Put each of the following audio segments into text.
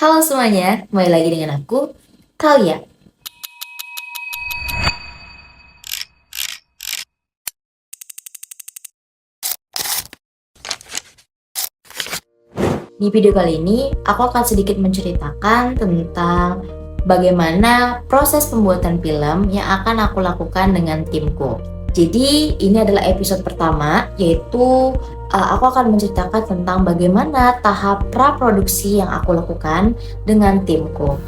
Halo semuanya, kembali lagi dengan aku, Thalia. Di video kali ini, aku akan sedikit menceritakan tentang bagaimana proses pembuatan film yang akan aku lakukan dengan timku. Jadi, ini adalah episode pertama, yaitu aku akan menceritakan tentang bagaimana tahap praproduksi yang aku lakukan dengan timku.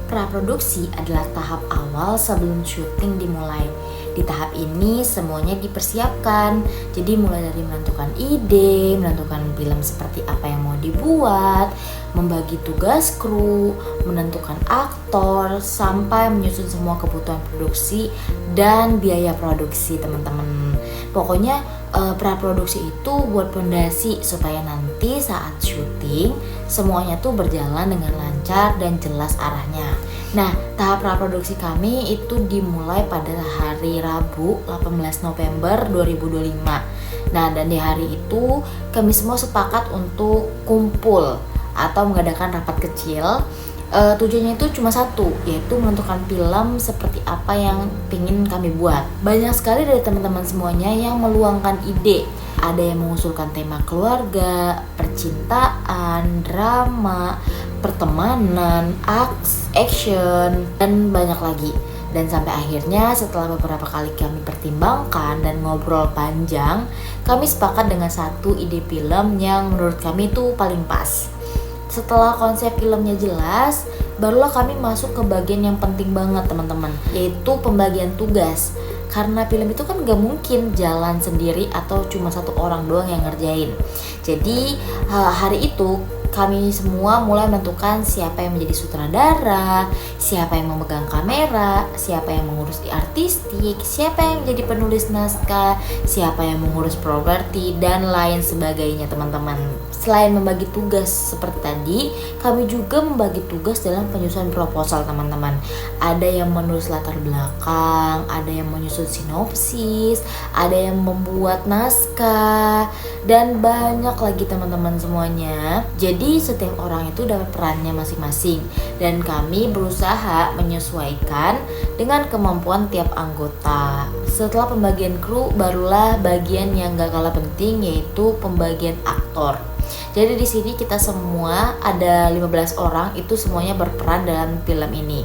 Praproduksi adalah tahap awal sebelum syuting dimulai. Di tahap ini semuanya dipersiapkan. Jadi mulai dari menentukan ide, menentukan film seperti apa yang mau dibuat, membagi tugas kru, menentukan aktor, sampai menyusun semua kebutuhan produksi dan biaya produksi, teman-teman. Pokoknya praproduksi itu buat pondasi supaya nanti saat syuting semuanya tuh berjalan dengan lancar dan jelas arahnya. Nah, tahap praproduksi kami itu dimulai pada hari Rabu 18 November 2025. Nah, dan di hari itu kami semua sepakat untuk kumpul atau mengadakan rapat kecil. Tujuannya itu cuma satu, yaitu menentukan film seperti apa yang ingin kami buat. Banyak sekali dari teman-teman semuanya yang meluangkan ide. Ada yang mengusulkan tema keluarga, percintaan, drama, pertemanan, action, dan banyak lagi. Dan sampai akhirnya setelah beberapa kali kami pertimbangkan dan ngobrol panjang, kami sepakat dengan satu ide film yang menurut kami itu paling pas. Setelah konsep filmnya jelas, barulah kami masuk ke bagian yang penting banget, teman-teman, yaitu pembagian tugas. Karena film itu kan gak mungkin jalan sendiri atau cuma satu orang doang yang ngerjain. Jadi hari itu kami semua mulai menentukan siapa yang menjadi sutradara, siapa yang memegang kamera, siapa yang mengurus di artistik, siapa yang menjadi penulis naskah, siapa yang mengurus properti, dan lain sebagainya, teman-teman. Selain membagi tugas seperti tadi, kami juga membagi tugas dalam penyusunan proposal, teman-teman. Ada yang menulis latar belakang, ada yang menyusun sinopsis, ada yang membuat naskah, dan banyak lagi, teman-teman semuanya. Jadi setiap orang itu dapat perannya masing-masing, dan kami berusaha menyesuaikan dengan kemampuan tiap anggota. Setelah pembagian kru, barulah bagian yang gak kalah penting, yaitu pembagian aktor. Jadi di sini kita semua ada 15 orang, itu semuanya berperan dalam film ini.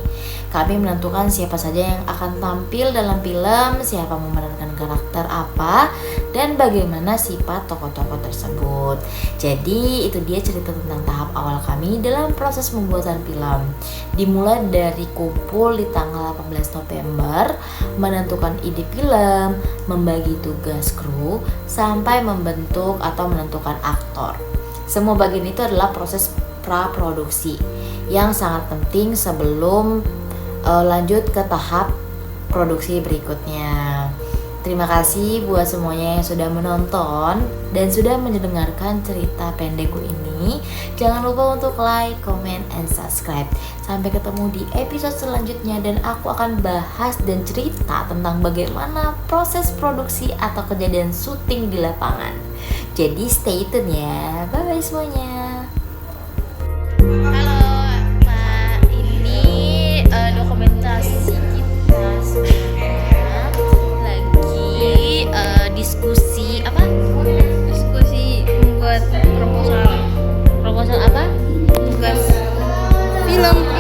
Kami menentukan siapa saja yang akan tampil dalam film, siapa memerankan karakter apa, dan bagaimana sifat tokoh-tokoh tersebut. Jadi itu dia cerita tentang tahap awal kami dalam proses pembuatan film. Dimulai dari kumpul di tanggal 18 November, menentukan ide film, membagi tugas kru, sampai membentuk atau menentukan aktor. Semua bagian itu adalah proses praproduksi yang sangat penting sebelum lanjut ke tahap produksi berikutnya. Terima kasih buat semuanya yang sudah menonton dan sudah mendengarkan cerita pendekku ini. Jangan lupa untuk like, comment, and subscribe. Sampai ketemu di episode selanjutnya, dan aku akan bahas dan cerita tentang bagaimana proses produksi atau kejadian syuting di lapangan. Jadi stay tune ya. Bye bye semuanya. Halo Pak, ini dokumentasi kita sebenarnya lagi diskusi apa? Diskusi membuat proposal. Proposal apa? Tugas film.